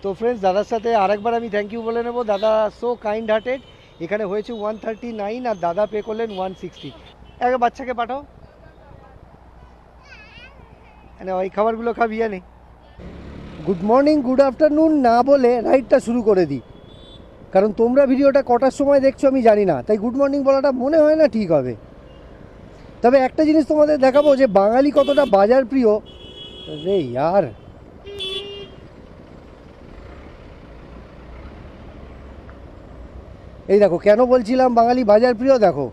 তো ফ্রেন্ডস, দাদার সাথে আরেকবার আমি থ্যাংক ইউ বলে নেব। দাদা সো কাইন্ড হার্টেড। এখানে হয়েছে 139 আর দাদা পে করলেন 160। এক বাচ্চাকে পাঠাও, মানে ওই খাবারগুলো খাবি জানি। গুড মর্নিং, গুড আফটারনুন না বলে রাইডটা শুরু করে দিই, কারণ তোমরা ভিডিওটা কটার সময় দেখছো আমি জানি না, তাই গুড মর্নিং বলাটা মনে হয় না ঠিক হবে। তবে একটা জিনিস তোমাদের দেখাবো যে বাঙালি কতটা বাজার প্রিয়। রে ইয়ার, এই দেখো কেন বলছিলাম বাঙালি বাজার প্রিয়। দেখো,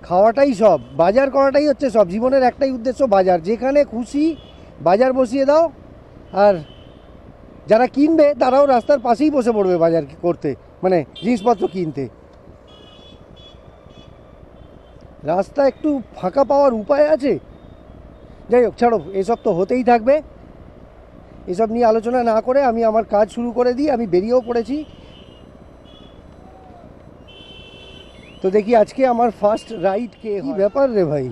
খাওয়াটাই সব, বাজার করাটাই হচ্ছে সব। জীবনের একটাই উদ্দেশ্য বাজার, যেখানে খুশি বাজার বসিয়ে দাও, আর যারা কিনবে তারাও রাস্তার পাশেই বসে পড়বে বাজার করতে, মানে জিনিসপত্র কিনতে। রাস্তা একটু ফাঁকা পাওয়ার উপায় আছে? যাই হোক, ছাড়ো, এসব তো হতেই থাকবে। এসব নিয়ে আলোচনা না করে আমি আমার কাজ শুরু করে দিই। আমি বেরিয়েও পড়েছি। তো দেখি আজকে আমার ফার্স্ট রাইড কে। কি ব্যাপার রে ভাই,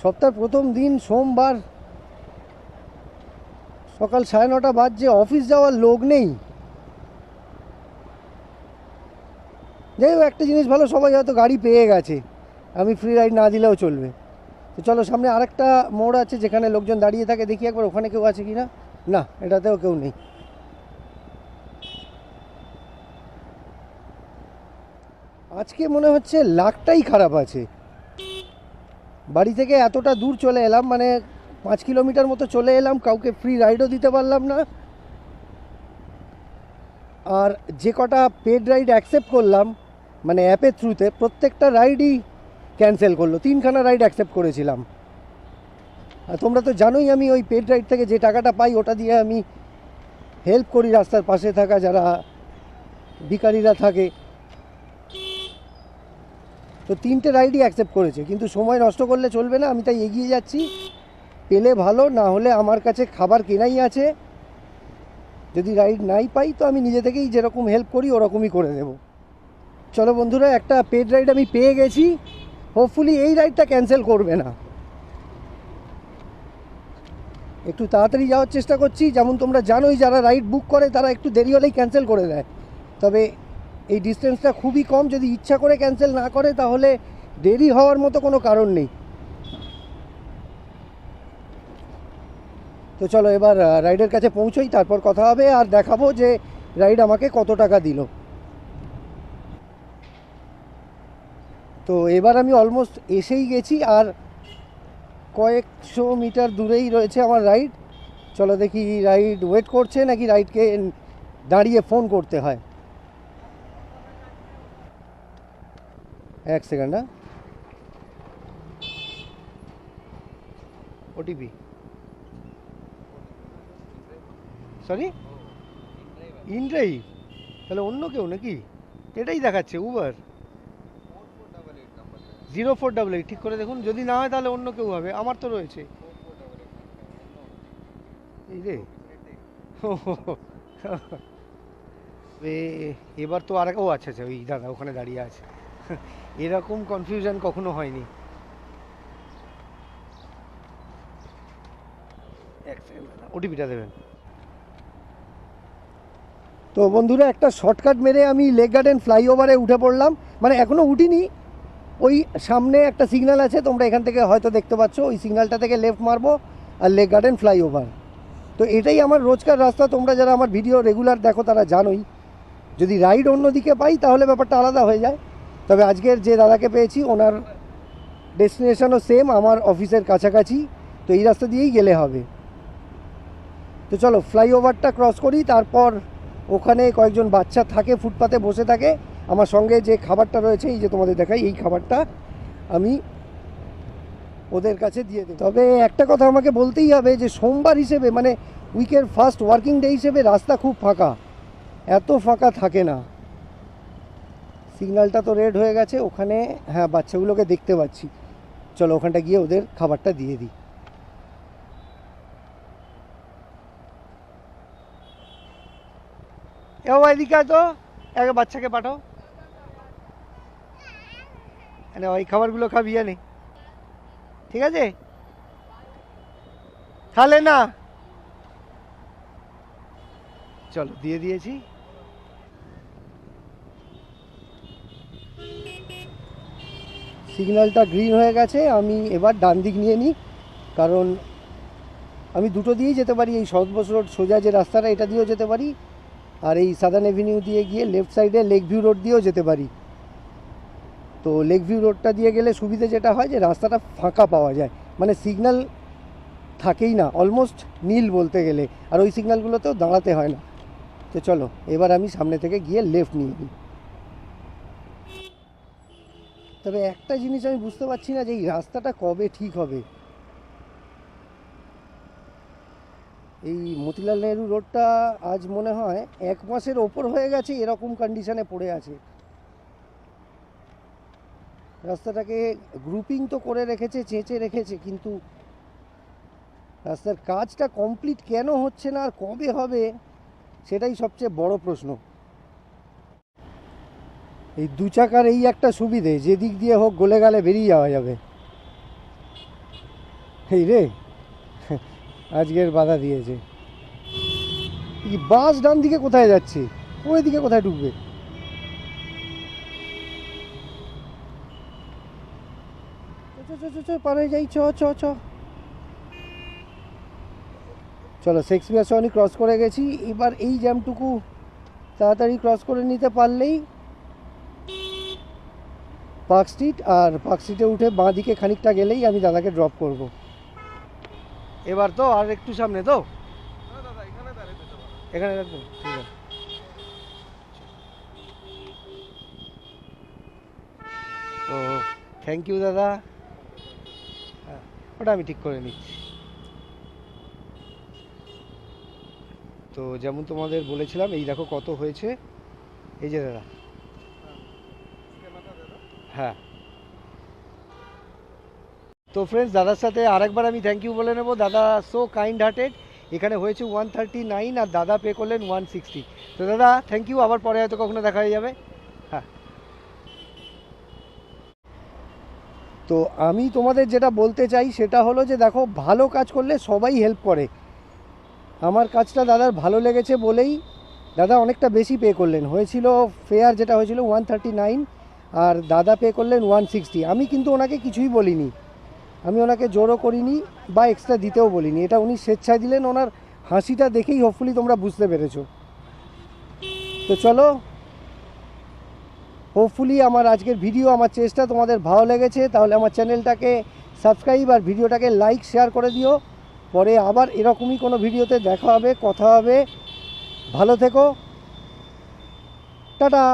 সপ্তাহের প্রথম দিন সোমবার, সকাল 9:30 বাজছে, অফিস যাওয়ার লোক নেই। যাই হোক, একটা জিনিস ভালো, সবাই হয়তো গাড়ি পেয়ে গেছে, আমি ফ্রি রাইড না দিলেও চলবে। তো চলো, সামনে আরেকটা মোড় আছে যেখানে লোকজন দাঁড়িয়ে থাকে, দেখি একবার ওখানে কেউ আছে কি না। না, এটাতেও কেউ নেই। আজকে মনে হচ্ছে লাকটাই খারাপ আছে। বাড়ি থেকে এতটা দূর চলে এলাম, মানে 5 কিলোমিটার মতো চলে এলাম, কাউকে ফ্রি রাইডও দিতে পারলাম না। আর যে কটা পেড রাইড অ্যাকসেপ্ট করলাম, মানে অ্যাপের থ্রুতে, প্রত্যেকটা রাইডই ক্যান্সেল করলো। 3খানা রাইড অ্যাকসেপ্ট করেছিলাম। আর তোমরা তো জানোই আমি ওই পেড রাইড থেকে যে টাকাটা পাই ওটা দিয়ে আমি হেল্প করি রাস্তার পাশে থাকা যারা ভিখারিরা থাকে। তো 3টে রাইডই অ্যাকসেপ্ট করেছে, কিন্তু সময় নষ্ট করলে চলবে না, আমি তাই এগিয়ে যাচ্ছি। পেলে ভালো, না হলে আমার কাছে খাবার কেনাই আছে। যদি রাইড নাই পাই তো আমি নিজে থেকেই যেরকম হেল্প করি ওরকমই করে দেব। চলো বন্ধুরা, একটা পেড রাইড আমি পেয়ে গেছি। হোপফুলি এই রাইডটা ক্যান্সেল করবে না। একটু তাড়াতাড়ি যাওয়ার চেষ্টা করছি। যেমন তোমরা জানোই, যারা রাইড বুক করে তারা একটু দেরি হলেই ক্যান্সেল করে দেয়। তবে এই ডিস্টেন্সটা খুবই কম, যদি ইচ্ছা করে ক্যান্সেল না করে তাহলে দেরি হওয়ার মতো কোনো কারণ নেই। তো চলো এবার রাইডের কাছে পৌঁছোই, তারপর কথা হবে আর দেখাবো যে রাইড আমাকে কত টাকা দিল। তো এবার আমি অলমোস্ট এসেই গেছি, আর কয়েকশো মিটার দূরেই রয়েছে আমার রাইড। চলো দেখি রাইড ওয়েট করছে নাকি রাইডকে দাঁড়িয়ে ফোন করতে হয়। এক সেকেন্ড। হ্যাঁ, ওটিপি, সরি, ইনড্রাইভ। তাহলে অন্য কেউ নাকি? এটাই দেখাচ্ছে উবার 0488। ঠিক করে দেখুন, যদি না হয় তাহলে অন্য কেউ হবে। আমার তো রয়েছে এই রে। এবার তো আর, ও আচ্ছা আচ্ছা, ওই দাদা ওখানে দাঁড়িয়ে আছে। এরকম কনফিউশন কখনো হয়নি। এক সেকেন্ড, ওটিপিটা দেবেন। তো বন্ধুরা, একটা শর্টকাট মেরে আমি লেক গার্ডেন ফ্লাইওভারে উঠে পড়লাম। মানে এখনও উঠিনি, ওই সামনে একটা সিগন্যাল আছে, তোমরা এখান থেকে হয়তো দেখতে পাচ্ছ, ওই সিগন্যালটা থেকে লেফট মারবো আর লেক গার্ডেন ফ্লাইওভার। তো এটাই আমার রোজকার রাস্তা। তোমরা যারা আমার ভিডিও রেগুলার দেখো তারা জানোই। যদি রাইড অন্যদিকে পাই তাহলে ব্যাপারটা আলাদা হয়ে যায়। তবে আজকের যে দাদাকে পেয়েছি ওনার ডেস্টিনেশনও সেম, আমার অফিসের কাছাকাছি, তো এই রাস্তা দিয়েই গেলে হবে। তো চলো ফ্লাইওভারটা ক্রস করি, তারপর ওখানে কয়েকজন বাচ্চা থাকে, ফুটপাতে বসে থাকে। আমার সঙ্গে যে খাবারটা রয়েছে, এই যে তোমাদের দেখাই, এই খাবারটা আমি ওদের কাছে দিয়ে দেব। তবে একটা কথা আমাকে বলতেই হবে যে সোমবার হিসেবে, মানে উইকের ফার্স্ট ওয়ার্কিং ডে হিসেবে রাস্তা খুব ফাঁকা, এত ফাঁকা থাকে না। সিগন্যালটা তো রেড হয়ে গেছে ওখানে, হ্যাঁ বাচ্চাগুলোকে দেখতে পাচ্ছি। চলো ওখানটা গিয়ে ওদের খাবারটা দিয়ে দিই। এ এদিকে তো এক বাচ্চাকে পাঠাও, মানে ওই খাবারগুলো খাবি জানি, ঠিক আছে? তাহলে না, চলো দিয়ে দিয়েছি। সিগন্যালটা গ্রিন হয়ে গেছে, আমি এবার ডান দিক নিয়ে নিই, কারণ আমি দুটো দিয়েই যেতে পারি। এই সৎবোস রোড সোজা যে রাস্তাটা, এটা দিয়েও যেতে পারি, আর এই সাদার্ন অ্যাভিনিউ দিয়ে গিয়ে লেফট সাইডে লেক ভিউ রোড দিয়েও যেতে পারি। তো লেক ভিউ রোডটা দিয়ে গেলে সুবিধে যেটা হয় যে রাস্তাটা ফাঁকা পাওয়া যায়, মানে সিগন্যাল থাকেই না, অলমোস্ট নীল বলতে গেলে, আর ওই সিগন্যালগুলোতেও দাঁড়াতে হয় না। তো চলো এবার আমি সামনে থেকে গিয়ে লেফট নিয়ে নিই। তবে একটা জিনিস আমি বুঝতে পারছি না যে এই রাস্তাটা কবে ঠিক হবে। এই মতিলাল নেহরু রোডটা আজ মনে হয় 1 মাসের ওপর হয়ে গেছে এরকম কন্ডিশনে পড়ে আছে। রাস্তাটাকে গ্রুপিং তো করে রেখেছে, চেঁচে রেখেছে, কিন্তু রাস্তার কাজটা কমপ্লিট কেন হচ্ছে না আর কবে হবে সেটাই সবচেয়ে বড় প্রশ্ন। এই দু চাকার এই একটা সুবিধে, যেদিক দিয়ে হোক গলে গেলে বেরিয়ে যাওয়া যাবে। এই রে আজকের বাধা দিয়েছে। এই বাস ডান দিকে কোথায় যাচ্ছে, ওই দিকে কোথায় ঢুকবে? পারে যাই, চ চ চ। চলো শেক্সপিয়ার সনি ক্রস করে গেছি, এবার এই জ্যামটুকু তাড়াতাড়ি ক্রস করে নিতে পারলেই পার্ক স্ট্রিট, আর পার্ক স্ট্রিটে উঠে বাঁ দিকে খানিকটা গেলেই আমি দাদাকে ড্রপ করব। এবার তো আর একটু সামনে তো, এখানে রাখবো, ঠিক আছে। তো থ্যাংক ইউ দাদা, হ্যাঁ ওটা আমি ঠিক করে নিচ্ছি। তো যেমন তোমাদের বলেছিলাম, এই দেখো কত হয়েছে, এই যে দাদা, হ্যাঁ। তো ফ্রেন্ডস, দাদার সাথে আরেকবার আমি থ্যাংক ইউ বলে নেবো। দাদা সো কাইন্ড হার্টেড। এখানে হয়েছে 139 আর দাদা পে করলেন 160। তো দাদা থ্যাংক ইউ, আবার পরে হয়তো কখনো দেখা হয়ে যাবে। হ্যাঁ, তো আমি তোমাদের যেটা বলতে চাই সেটা হলো যে দেখো, ভালো কাজ করলে সবাই হেল্প করে। আমার কাজটা দাদার ভালো লেগেছে বলেই দাদা অনেকটা বেশি পে করলেন। হয়েছিল ফেয়ার যেটা হয়েছিল 139, আর দাদা পে করলেন 160। আমি কিন্তু ওনাকে কিছুই বলিনি, আমি ওনাকে জোরও করিনি বা এক্সট্রা দিতেও বলিনি, এটা উনি স্বেচ্ছায় দিলেন। ওনার হাসিটা দেখেই হোপফুলি তোমরা বুঝতে পেরেছো। তো চলো, হোপফুলি আমার আজকের ভিডিও, আমার চেষ্টা তোমাদের ভালো লেগেছে, তাহলে আমার চ্যানেলটাকে সাবস্ক্রাইব আর ভিডিওটাকে লাইক শেয়ার করে দিও। পরে আবার এরকমই কোনো ভিডিওতে দেখা হবে, কথা হবে। ভালো থেকো, টাটা।